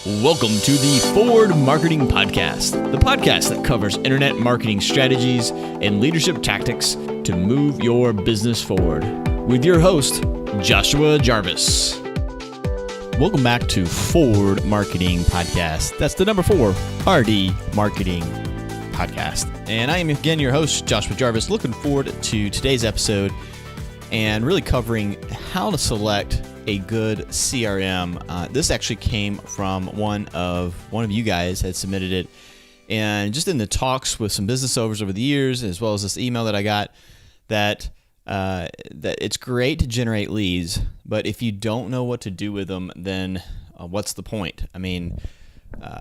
Welcome to the Forward Marketing Podcast, the podcast that covers internet marketing strategies and leadership tactics to move your business forward. With your host, Joshua Jarvis. Welcome back to Forward Marketing Podcast. That's the number 4, RD Marketing Podcast. And I am again your host, Joshua Jarvis, looking forward to today's episode and really covering how to select a good CRM. This actually came from one of you guys had submitted it, and just in the talks with some business owners over the years, as well as this email that I got, that it's great to generate leads, but if you don't know what to do with them, then what's the point? I mean,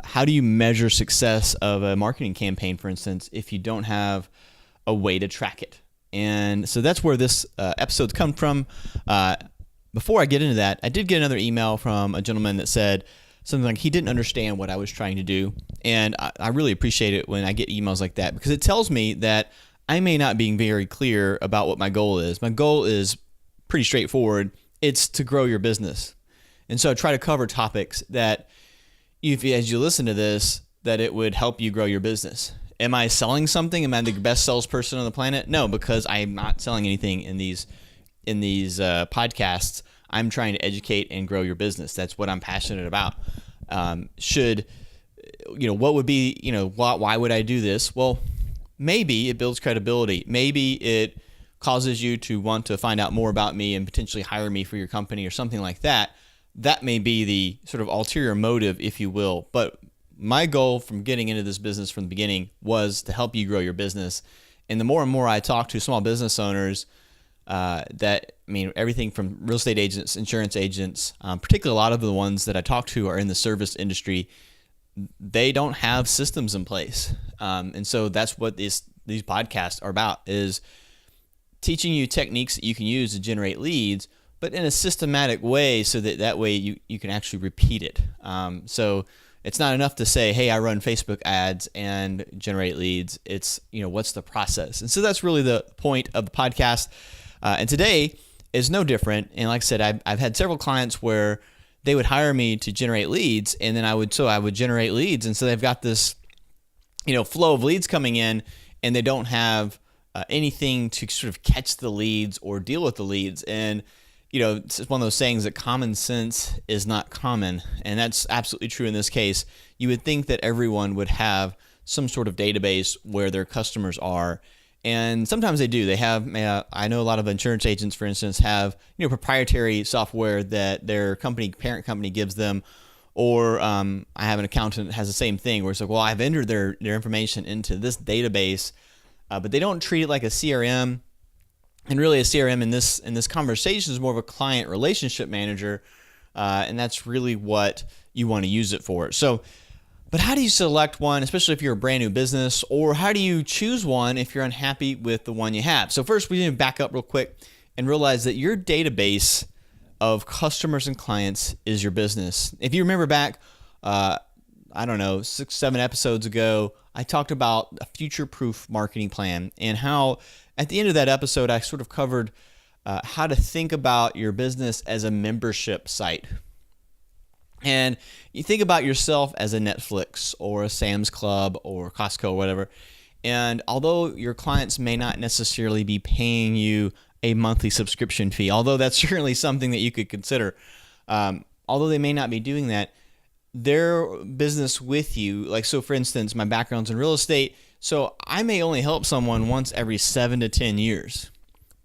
how do you measure success of a marketing campaign, for instance, if you don't have a way to track it? And so that's where this episode's come from. Before I get into that, I did get another email from a gentleman that said something like he didn't understand what I was trying to do. And I really appreciate it when I get emails like that, because it tells me that I may not be very clear about what my goal is. My goal is pretty straightforward. It's to grow your business. And so I try to cover topics that, as you listen to this, that it would help you grow your business. Am I selling something? Am I the best salesperson on the planet? No, because I am not selling anything in these podcasts. I'm trying to educate and grow your business. That's what I'm passionate about. What would be, why would I do this? Well, maybe it builds credibility. Maybe it causes you to want to find out more about me and potentially hire me for your company or something like that. That may be the sort of ulterior motive, if you will. But my goal from getting into this business from the beginning was to help you grow your business. And the more and more I talk to small business owners, everything from real estate agents, insurance agents, particularly a lot of the ones that I talk to are in the service industry. They don't have systems in place. And so that's what these podcasts are about, is teaching you techniques that you can use to generate leads, but in a systematic way, so that way you can actually repeat it. So it's not enough to say, hey, I run Facebook ads and generate leads. It's, what's the process? And so that's really the point of the podcast. And today is no different. And like I said, I've had several clients where they would hire me to generate leads, and then I would generate leads. And so they've got this, flow of leads coming in, and they don't have anything to sort of catch the leads or deal with the leads. And, it's one of those sayings that common sense is not common. And that's absolutely true in this case. You would think that everyone would have some sort of database where their customers are. And sometimes they do. They have, I know a lot of insurance agents, for instance, have proprietary software that their parent company gives them. Or I have an accountant that has the same thing, where it's like, well, I've entered their information into this database, but they don't treat it like a CRM. And really, a CRM in this conversation is more of a client relationship manager, and that's really what you want to use it for. So. But how do you select one, especially if you're a brand new business, or how do you choose one if you're unhappy with the one you have? So first, we need to back up real quick and realize that your database of customers and clients is your business. If you remember back, 6-7 episodes ago, I talked about a future-proof marketing plan, and how at the end of that episode, I sort of covered how to think about your business as a membership site. And you think about yourself as a Netflix or a Sam's Club or Costco or whatever. And although your clients may not necessarily be paying you a monthly subscription fee, although that's certainly something that you could consider, although they may not be doing that, their business with you, like, so for instance, my background's in real estate, so I may only help someone once every 7 to 10 years,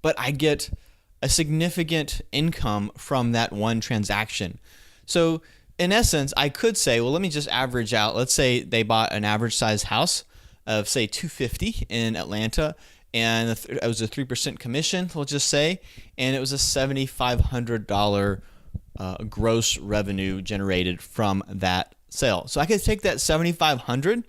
but I get a significant income from that one transaction. So in essence, I could say, well, let me just average out. Let's say they bought an average size house of, say, $250 in Atlanta, and it was a 3% commission, we'll just say, and it was a $7,500 gross revenue generated from that sale. So I could take that $7,500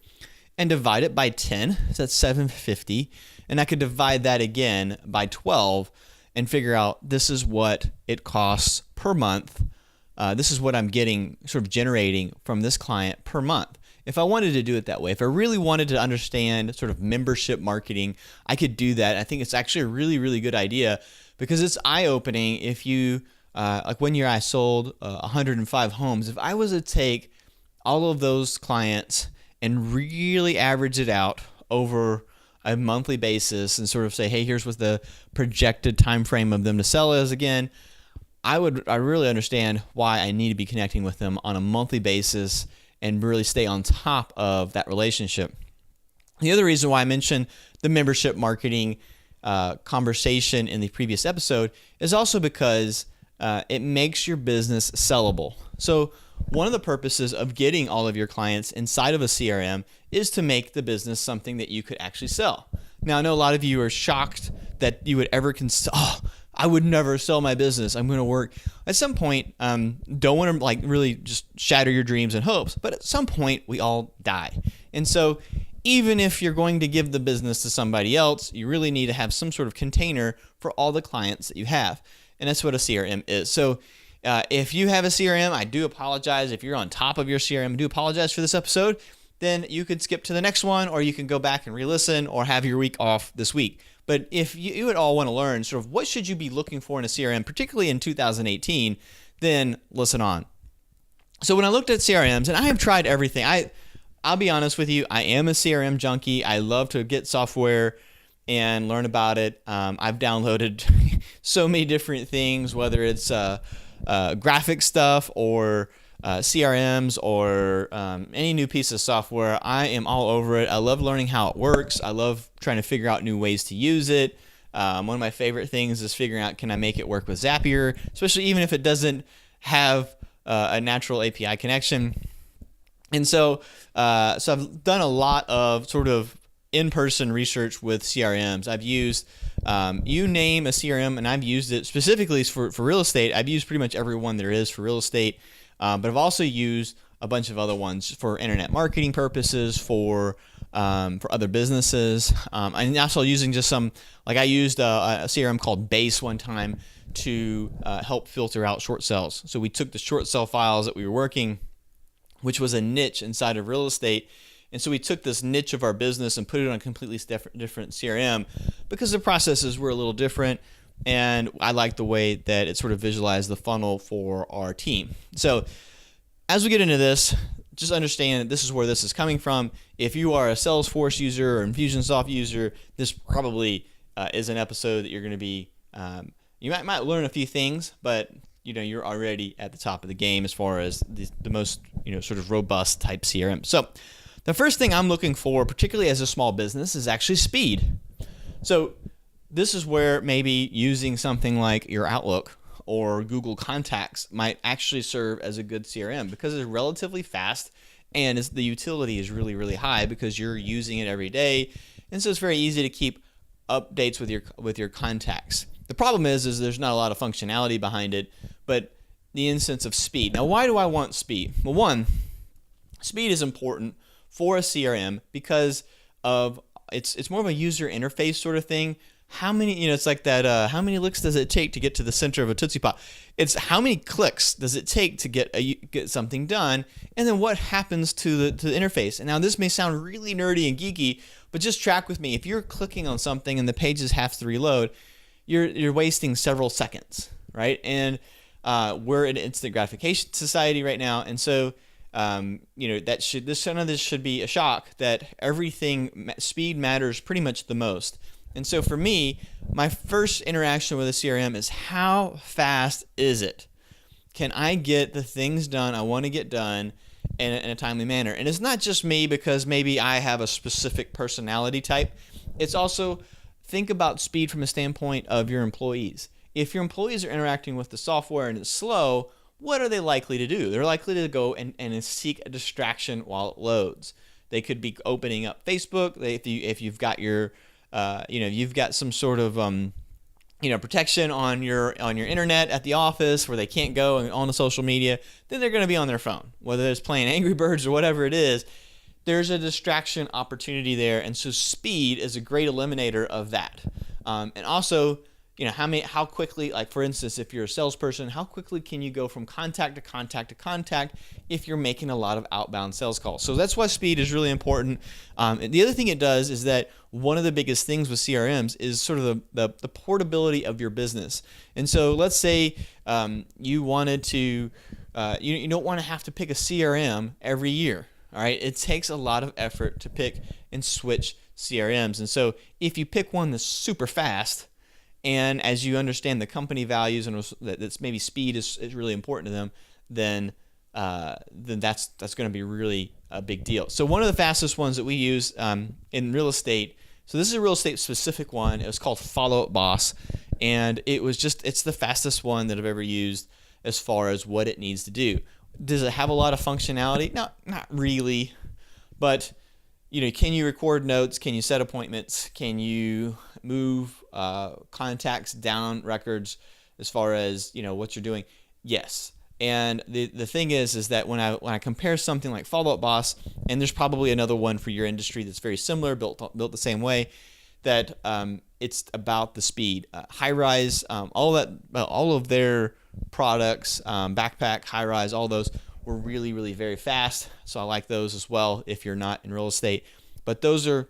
and divide it by 10, so that's $750, and I could divide that again by 12 and figure out this is what it costs per month. This is what I'm getting, sort of generating from this client per month. If I wanted to do it that way, if I really wanted to understand sort of membership marketing, I could do that. I think it's actually a really, really good idea, because it's eye-opening. If you, like one year I sold 105 homes. If I was to take all of those clients and really average it out over a monthly basis and sort of say, hey, here's what the projected time frame of them to sell is again, I really understand why I need to be connecting with them on a monthly basis and really stay on top of that relationship. The other reason why I mentioned the membership marketing conversation in the previous episode is also because it makes your business sellable. So one of the purposes of getting all of your clients inside of a CRM is to make the business something that you could actually sell. Now, I know a lot of you are shocked that you would ever I would never sell my business. I'm going to work. At some point, don't want to really just shatter your dreams and hopes, but at some point we all die. And so even if you're going to give the business to somebody else, you really need to have some sort of container for all the clients that you have. And that's what a CRM is. So if you have a CRM, I do apologize. If you're on top of your CRM, I do apologize for this episode. Then you could skip to the next one, or you can go back and re-listen or have your week off this week. But if you would all want to learn sort of what should you be looking for in a CRM, particularly in 2018, then listen on. So when I looked at CRMs, and I have tried everything, I'll be honest with you, I am a CRM junkie. I love to get software and learn about it. I've downloaded so many different things, whether it's graphic stuff or CRMs or any new piece of software. I am all over it. I love learning how it works. I love trying to figure out new ways to use it. One of my favorite things is figuring out, can I make it work with Zapier, especially even if it doesn't have a natural API connection. And so I've done a lot of sort of in-person research with CRMs. I've used, you name a CRM, and I've used it specifically for real estate. I've used pretty much every one there is for real estate, but I've also used a bunch of other ones for internet marketing purposes, for other businesses. I'm also using just some, I used a CRM called Base one time to help filter out short sales. So we took the short sale files that we were working, which was a niche inside of real estate. And so we took this niche of our business and put it on a completely different CRM because the processes were a little different. And I like the way that it sort of visualized the funnel for our team. So as we get into this, just understand that this is where this is coming from. If you are a Salesforce user or Infusionsoft user, this probably is an episode that you're going to be, you might learn a few things, but you're already at the top of the game as far as the most, sort of robust type CRM. So the first thing I'm looking for, particularly as a small business, is actually speed. So this is where maybe using something like your Outlook or Google Contacts might actually serve as a good CRM because it's relatively fast and the utility is really, really high because you're using it every day. And so it's very easy to keep updates with your contacts. The problem is there's not a lot of functionality behind it, but the instance of speed. Now, why do I want speed? Well, one, speed is important for a CRM because of it's more of a user interface sort of thing. How many, it's like that, how many licks does it take to get to the center of a Tootsie Pop? It's how many clicks does it take to get something done, and then what happens to the interface. And now this may sound really nerdy and geeky, but just track with me. If you're clicking on something and the pages have to reload, you're wasting several seconds, right? And we're an instant gratification society right now, and so this should be a shock that speed matters pretty much the most. And so for me, my first interaction with a CRM is how fast is it? Can I get the things done I want to get done in a timely manner? And it's not just me because maybe I have a specific personality type. It's also think about speed from a standpoint of your employees. If your employees are interacting with the software and it's slow, what are they likely to do? They're likely to go and seek a distraction while it loads. They could be opening up Facebook. If you've got your you've got some sort of protection on your internet at the office where they can't go and on the social media, then they're going to be on their phone, whether it's playing Angry Birds or whatever it is. There's a distraction opportunity there, and so speed is a great eliminator of that. And also, how quickly, like for instance, if you're a salesperson, how quickly can you go from contact to contact to contact if you're making a lot of outbound sales calls? So that's why speed is really important. And the other thing it does is that one of the biggest things with CRMs is sort of the portability of your business. And so let's say you wanted to You don't want to have to pick a CRM every year. All right, it takes a lot of effort to pick and switch CRMs. And so if you pick one that's super fast, and as you understand the company values and that's maybe speed is really important to them, then that's going to be really a big deal. So one of the fastest ones that we use in real estate, so this is a real estate specific one. It was called Follow Up Boss, and it's the fastest one that I've ever used as far as what it needs to do. Does it have a lot of functionality? No, not really. But can you record notes? Can you set appointments? Can you move contacts down records as far as what you're doing? Yes. And the thing is that when I compare something like Follow Up Boss, and there's probably another one for your industry that's very similar, built the same way, that it's about the speed. High Rise, all of their products, Backpack, High Rise, all those were really, really very fast. So I like those as well if you're not in real estate. But those are,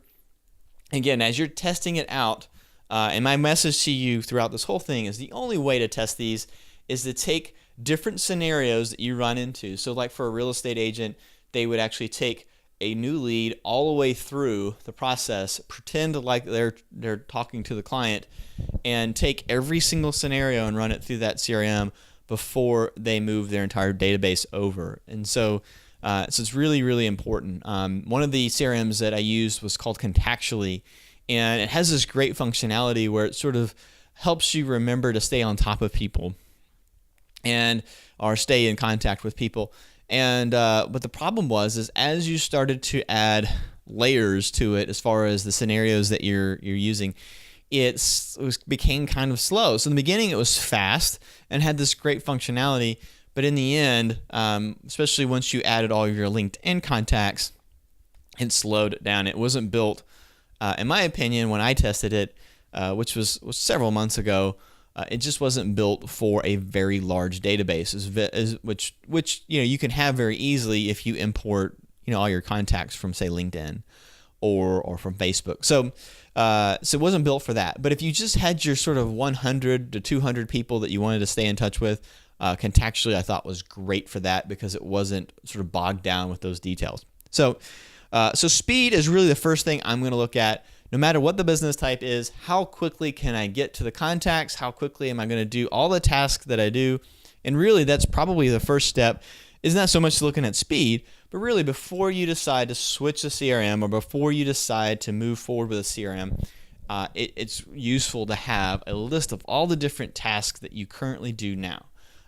again, as you're testing it out, and my message to you throughout this whole thing is the only way to test these is to take different scenarios that you run into. So like for a real estate agent, they would actually take a new lead all the way through the process, pretend like they're talking to the client, and take every single scenario and run it through that CRM before they move their entire database over. And so it's really, really important. One of the CRMs that I used was called Contactually, and it has this great functionality where it sort of helps you remember to stay on top of people or stay in contact with people. And but the problem was as you started to add layers to it as far as the scenarios that you're using, it became kind of slow. So in the beginning it was fast and had this great functionality, but in the end, especially once you added all of your LinkedIn contacts, it slowed it down. It wasn't built, in my opinion, when I tested it, which was several months ago. It just wasn't built for a very large database, which you can have very easily if you import all your contacts from, say, LinkedIn or from Facebook. So it wasn't built for that. But if you just had your sort of 100 to 200 people that you wanted to stay in touch with, Contactually I thought was great for that because it wasn't sort of bogged down with those details. So speed is really the first thing I'm going to look at. No matter what the business type is, how quickly can I get to the contacts? How quickly am I going to do all the tasks that I do? And really, that's probably the first step. Is not so much looking at speed, but really before you decide to switch a CRM or before you decide to move forward with a CRM, it's useful to have a list of all the different tasks that you currently do now.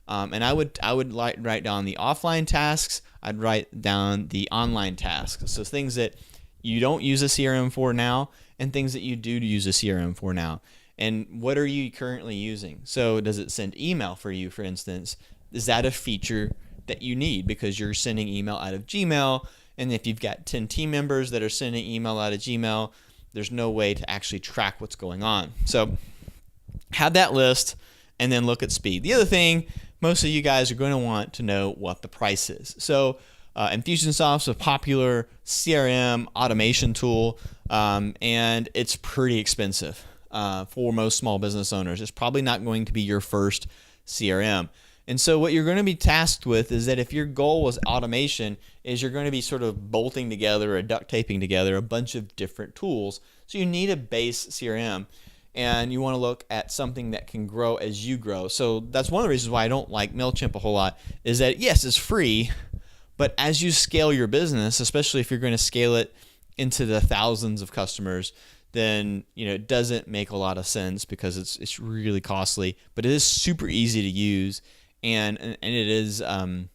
And I would write down the offline tasks. I'd write down the online tasks. So things that you don't use a CRM for now and things that you do use a CRM for now. And what are you currently using? So does it send email for you, for instance? Is that a feature that you need because you're sending email out of Gmail? And if you've got 10 team members that are sending email out of Gmail, there's no way to actually track what's going on. So have that list and then look at speed. The other thing, most of you guys are going to want to know what the price is. So Infusionsoft's a popular CRM automation tool, and it's pretty expensive for most small business owners. It's probably not going to be your first CRM. And so what you're going to be tasked with is that if your goal was automation, is you're going to be sort of bolting together or duct taping together a bunch of different tools. So you need a base CRM, and you want to look at something that can grow as you grow. So that's one of the reasons why I don't like MailChimp a whole lot, is that yes, it's free, but as you scale your business, especially if you're going to scale it into the thousands of customers, then it doesn't make a lot of sense because it's really costly. But it is super easy to use, and it is, like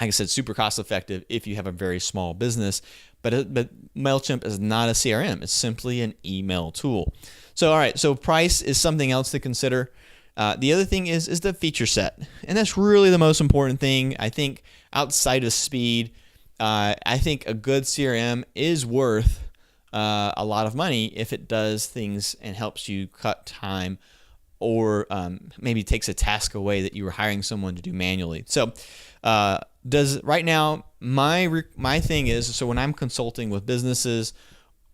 I said, super cost effective if you have a very small business. But MailChimp is not a CRM; it's simply an email tool. So all right, so price is something else to consider. The other thing is the feature set, and that's really the most important thing. I think outside of speed, I think a good CRM is worth a lot of money if it does things and helps you cut time, or maybe takes a task away that you were hiring someone to do manually. So right now my thing is, so when I'm consulting with businesses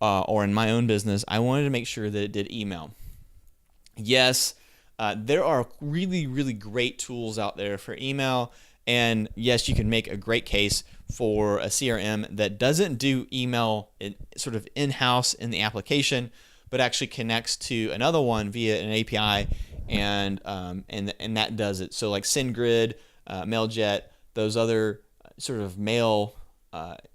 or in my own business, I wanted to make sure that it did email. Yes. There are really, really great tools out there for email, And yes, you can make a great case for a CRM that doesn't do email sort of in-house in the application, but actually connects to another one via an API, and that does it. So like SendGrid, MailJet, those other sort of mail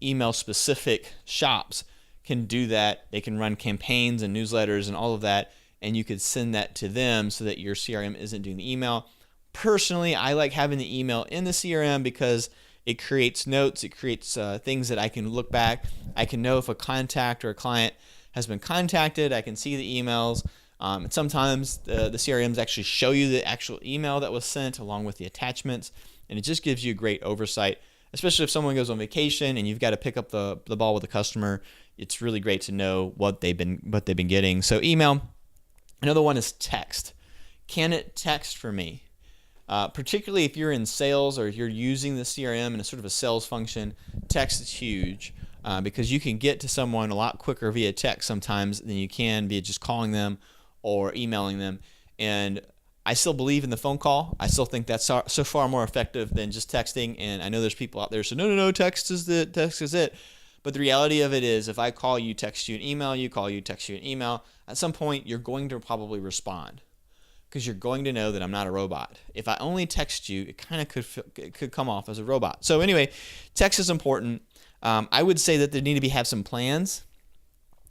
email specific shops can do that. They can run campaigns and newsletters and all of that, and you could send that to them so that your CRM isn't doing the email. Personally, I like having the email in the CRM because it creates notes, it creates things that I can look back. I can know if a contact or a client has been contacted. I can see the emails. And sometimes the CRMs actually show you the actual email that was sent along with the attachments, and it just gives you great oversight, especially if someone goes on vacation and you've got to pick up the ball with the customer. It's really great to know what they've been getting. So email. Another one is text. Can it text for me? Particularly if you're in sales or you're using the CRM in a sort of a sales function, text is huge because you can get to someone a lot quicker via text sometimes than you can via just calling them or emailing them. And I still believe in the phone call. I still think that's so far more effective than just texting. And I know there's people out there who say, no, text is it. But the reality of it is, if I call you, text you, and email you, call you, text you, and email, at some point you're going to probably respond because you're going to know that I'm not a robot. If I only text you, it kind of could come off as a robot. So anyway, text is important. I would say that there need to have some plans.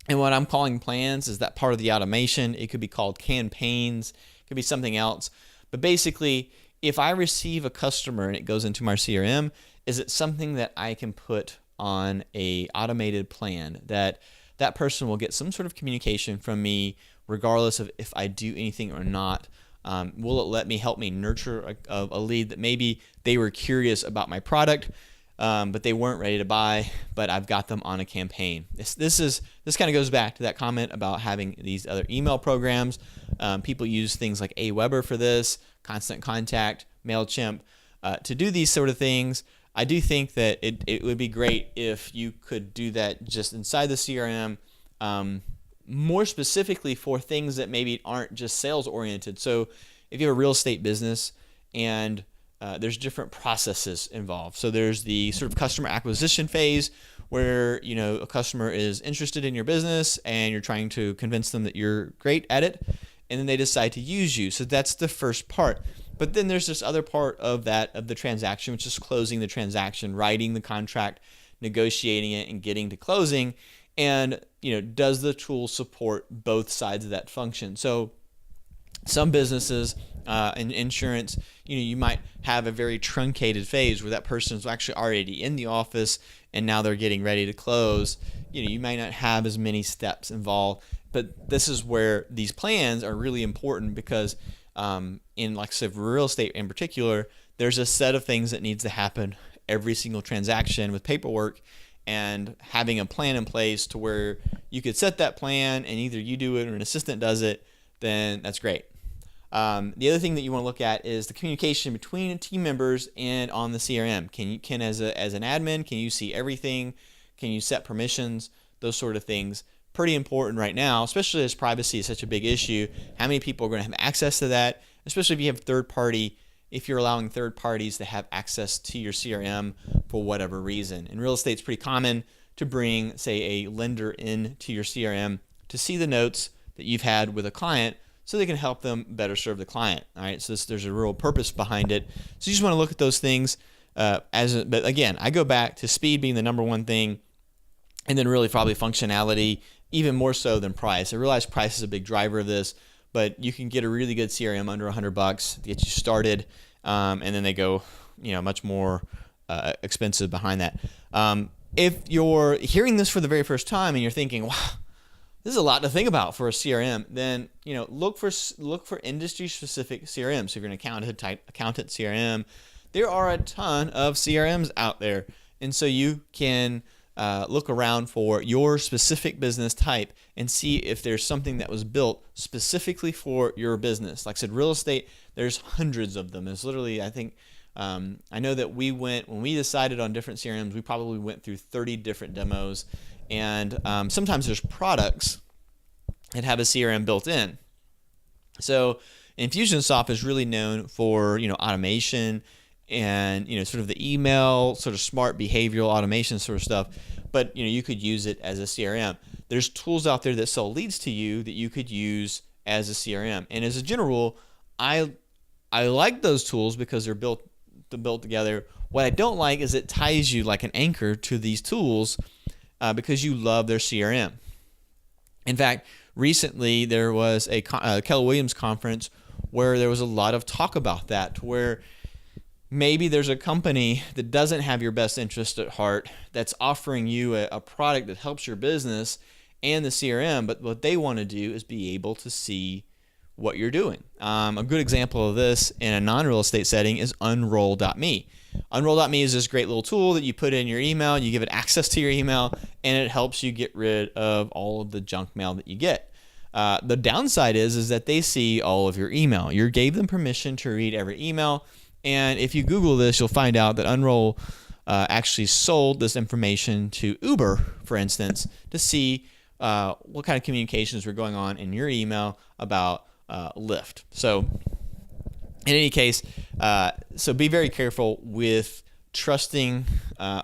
And what I'm calling plans is that part of the automation. It could be called campaigns. It could be something else. But basically, if I receive a customer and it goes into my CRM, is it something that I can put on a automated plan that person will get some sort of communication from me regardless of if I do anything or not? Will it help me nurture a lead that maybe they were curious about my product, but they weren't ready to buy, but I've got them on a campaign? This kind of goes back to that comment about having these other email programs. People use things like Aweber for this, Constant Contact, MailChimp, to do these sort of things. I do think that it would be great if you could do that just inside the CRM, more specifically for things that maybe aren't just sales oriented. So if you have a real estate business and there's different processes involved. So there's the sort of customer acquisition phase where a customer is interested in your business and you're trying to convince them that you're great at it, and then they decide to use you. So that's the first part. But then there's this other part of the transaction, which is closing the transaction, writing the contract, negotiating it, and getting to closing. And does the tool support both sides of that function? So some businesses in insurance, you might have a very truncated phase where that person is actually already in the office and now they're getting ready to close. You might not have as many steps involved, but this is where these plans are really important because in, like I said, real estate in particular, there's a set of things that needs to happen every single transaction with paperwork, and having a plan in place to where you could set that plan and either you do it or an assistant does it, then that's great. The other thing that you want to look at is the communication between team members and on the CRM. Can as an admin, can you see everything? Can you set permissions? Those sort of things. Pretty important right now, especially as privacy is such a big issue. How many people are going to have access to that? Especially if you have if you're allowing third parties to have access to your CRM for whatever reason. In real estate, it's pretty common to bring, say, a lender into your CRM to see the notes that you've had with a client so they can help them better serve the client. All right, so there's a real purpose behind it. So you just want to look at those things. But again, I go back to speed being the number one thing, and then really probably functionality, even more so than price. I realize price is a big driver of this, but you can get a really good CRM under $100 to get you started, and then they go, much more expensive behind that. If you're hearing this for the very first time and you're thinking, wow, this is a lot to think about for a CRM, then look for industry-specific CRMs. So if you're an accountant CRM, there are a ton of CRMs out there, and so you can look around for your specific business type and see if there's something that was built specifically for your business. Like I said, real estate, there's hundreds of them. It's literally, I think, I know that when we decided on different CRMs, we probably went through 30 different demos, and sometimes there's products that have a CRM built in. So Infusionsoft is really known for automation and sort of the email, sort of smart behavioral automation sort of stuff. But you could use it as a CRM. There's tools out there that sell leads to you that you could use as a CRM. And as a general rule, I like those tools because they're built together. What I don't like is it ties you like an anchor to these tools because you love their CRM. In fact, recently there was a Keller Williams conference where there was a lot of talk about that, where maybe there's a company that doesn't have your best interest at heart that's offering you a product that helps your business and the CRM, but what they want to do is be able to see what you're doing. A good example of this in a non-real estate setting is Unroll.me. Unroll.me is this great little tool that you put in your email, you give it access to your email, and it helps you get rid of all of the junk mail that you get. The downside is that they see all of your email. You gave them permission to read every email, and if you Google this, you'll find out that Unroll actually sold this information to Uber, for instance, to see what kind of communications were going on in your email about Lyft. So in any case, so be very careful with trusting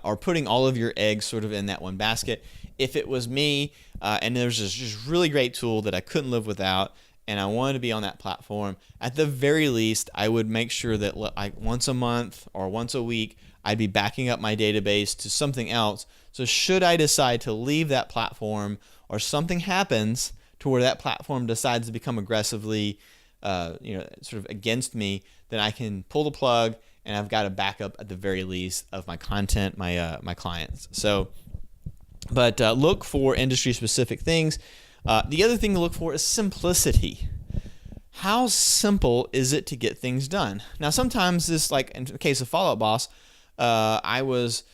or putting all of your eggs sort of in that one basket. If it was me and there's this just really great tool that I couldn't live without and I wanted to be on that platform, at the very least, I would make sure that once a month or once a week, I'd be backing up my database to something else. So should I decide to leave that platform or something happens to where that platform decides to become aggressively sort of against me, then I can pull the plug and I've got a backup at the very least of my content, my clients. So, but look for industry specific things. The other thing to look for is simplicity. How simple is it to get things done? Now, sometimes this, like in the case of Follow Up Boss, I was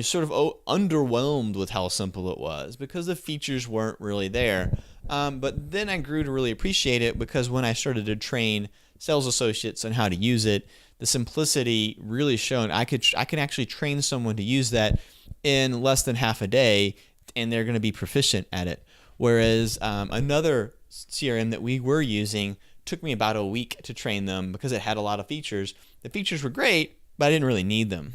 sort of underwhelmed with how simple it was because the features weren't really there. But then I grew to really appreciate it because when I started to train sales associates on how to use it, the simplicity really shone. I can actually train someone to use that in less than half a day, and they're going to be proficient at it. Whereas another CRM that we were using took me about a week to train them because it had a lot of features. The features were great, but I didn't really need them.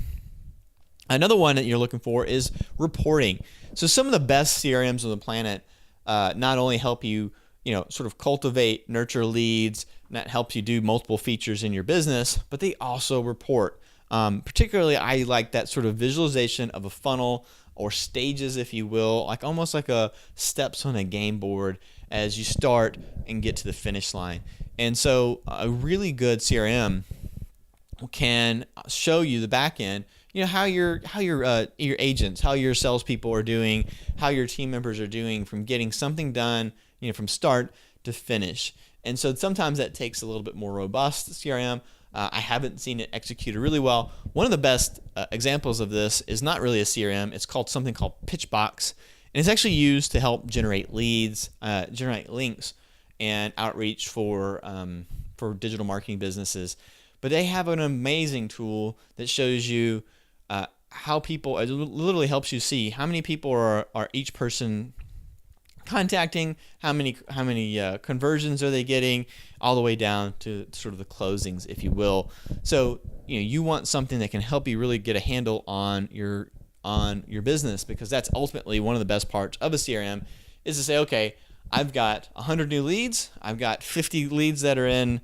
Another one that you're looking for is reporting. So some of the best CRMs on the planet not only help you, sort of cultivate, nurture leads, and that helps you do multiple features in your business, but they also report. Particularly, I like that sort of visualization of a funnel or stages, if you will, like almost like a steps on a game board as you start and get to the finish line. And so a really good CRM can show you the back end, how your agents, how your salespeople are doing, how your team members are doing from getting something done, from start to finish. And so sometimes that takes a little bit more robust CRM. I haven't seen it executed really well. One of the best examples of this is not really a CRM. It's called something called Pitchbox, and it's actually used to help generate leads, generate links, and outreach for digital marketing businesses. But they have an amazing tool that shows you how people. It literally helps you see how many people are each person contacting, how many conversions are they getting, all the way down to sort of the closings, if you will. So you want something that can help you really get a handle on your business, because that's ultimately one of the best parts of a CRM is to say, okay, I've got 100 new leads, I've got 50 leads that are in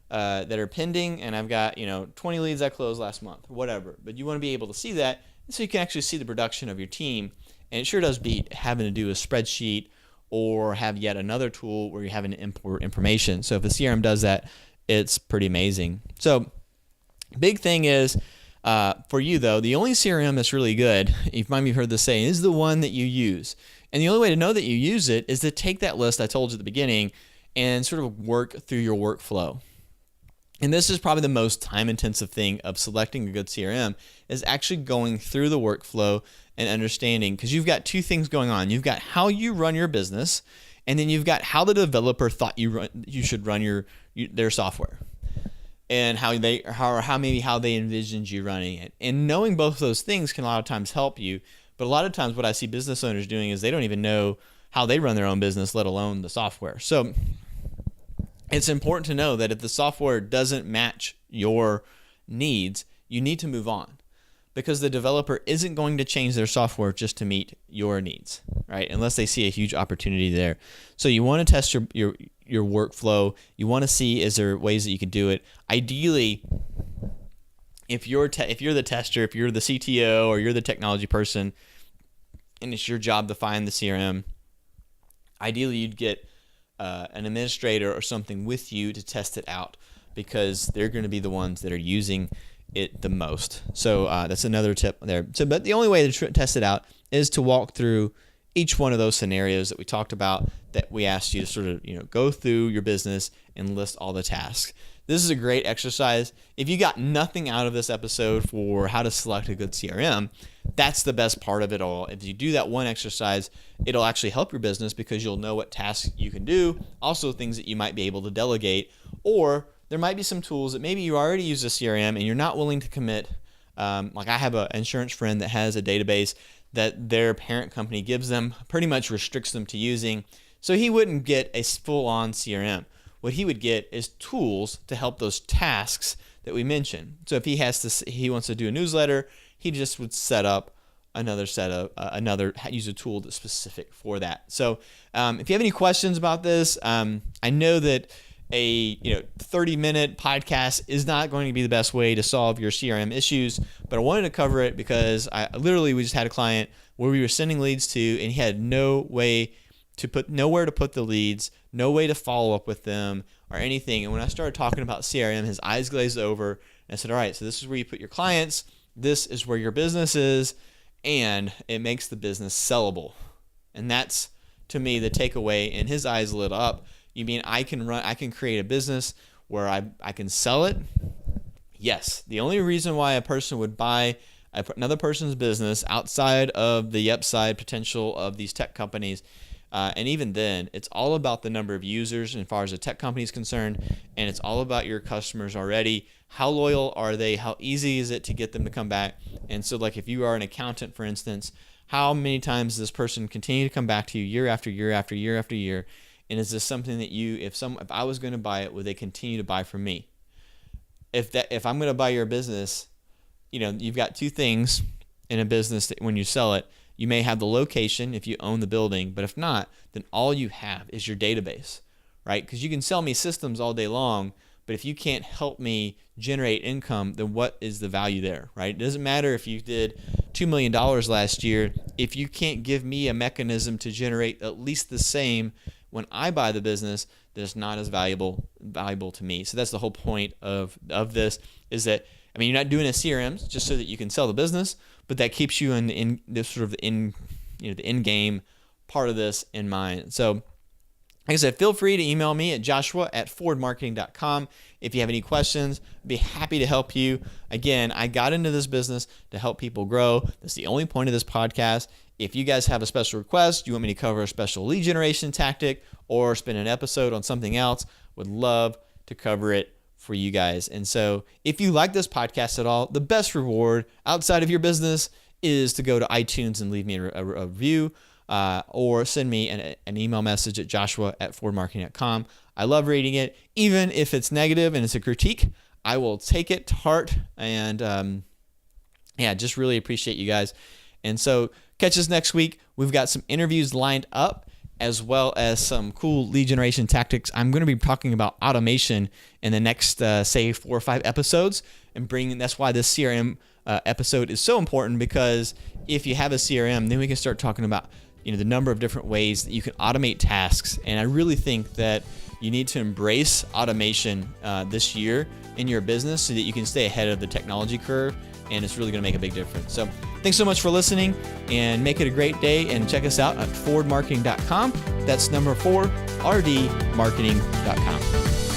that are pending, and I've got 20 leads I closed last month, whatever. But you want to be able to see that, so you can actually see the production of your team. And it sure does beat having to do a spreadsheet or have yet another tool where you're having to import information. So if a CRM does that, it's pretty amazing. So big thing is, for you though, the only CRM that's really good, you might have heard this saying, is the one that you use. And the only way to know that you use it is to take that list I told you at the beginning and sort of work through your workflow. And this is probably the most time-intensive thing of selecting a good CRM, is actually going through the workflow and understanding, because you've got two things going on. You've got how you run your business, and then you've got how the developer thought you should run their software, and how they envisioned you running it. And knowing both of those things can a lot of times help you. But a lot of times what I see business owners doing is they don't even know how they run their own business, let alone the software. So it's important to know that if the software doesn't match your needs, you need to move on, because the developer isn't going to change their software just to meet your needs, right? Unless they see a huge opportunity there. So you want to test your workflow. You want to see, is there ways that you can do it? Ideally, if you're the tester, if you're the CTO or you're the technology person, and it's your job to find the CRM, ideally you'd get an administrator or something with you to test it out, because they're going to be the ones that are using it the most. So that's another tip there. So, but the only way to test it out is to walk through each one of those scenarios that we talked about, that we asked you to sort of, go through your business and list all the tasks. This is a great exercise. If you got nothing out of this episode for how to select a good CRM, that's the best part of it all. If you do that one exercise, it'll actually help your business, because you'll know what tasks you can do, also things that you might be able to delegate, or there might be some tools that maybe you already use a CRM and you're not willing to commit. Like I have an insurance friend that has a database that their parent company gives them, pretty much restricts them to using. So he wouldn't get a full-on CRM. What he would get is tools to help those tasks that we mentioned. So if he wants to do a newsletter, he just would set up use a tool that's specific for that. So if you have any questions about this, I know that a 30-minute podcast is not going to be the best way to solve your CRM issues, but I wanted to cover it because we just had a client where we were sending leads to, and he had nowhere to put the leads, no way to follow up with them or anything. And when I started talking about CRM, his eyes glazed over, and I said, all right, so this is where you put your clients, this is where your business is, and it makes the business sellable. And that's, to me, the takeaway. And his eyes lit up. You mean I can create a business where I can sell it? Yes. The only reason why a person would buy another person's business outside of the upside potential of these tech companies, and even then, it's all about the number of users as far as a tech company is concerned, and it's all about your customers already. How loyal are they? How easy is it to get them to come back? And so, like if you are an accountant, for instance, how many times does this person continue to come back to you year after year after year after year? And is this something that if I was going to buy it, would they continue to buy from me? If I'm going to buy your business, you've got two things in a business that when you sell it, you may have the location if you own the building, but if not, then all you have is your database, right? Because you can sell me systems all day long, but if you can't help me generate income, then what is the value there, right? It doesn't matter if you did $2 million last year. If you can't give me a mechanism to generate at least the same when I buy the business, that's not as valuable to me. So that's the whole point of this, is that, you're not doing a CRM just so that you can sell the business, but that keeps you in this sort of the in-game part of this in mind. So like I said, feel free to email me at joshua@forwardmarketing.com. If you have any questions, I'd be happy to help you. Again, I got into this business to help people grow. That's the only point of this podcast. If you guys have a special request, you want me to cover a special lead generation tactic or spend an episode on something else, would love to cover it for you guys. And so if you like this podcast at all, the best reward outside of your business is to go to iTunes and leave me a review, or send me an email message at joshua@forwardmarketing.com. I love reading it. Even if it's negative and it's a critique, I will take it to heart. And just really appreciate you guys. And so catch us next week. We've got some interviews lined up, as well as some cool lead generation tactics. I'm going to be talking about automation in the next, 4 or 5 episodes, and that's why this CRM episode is so important, because if you have a CRM, then we can start talking about the number of different ways that you can automate tasks. And I really think that you need to embrace automation this year in your business so that you can stay ahead of the technology curve, and it's really going to make a big difference. So thanks so much for listening, and make it a great day, and check us out at forwardmarketing.com. That's number 4, rdmarketing.com.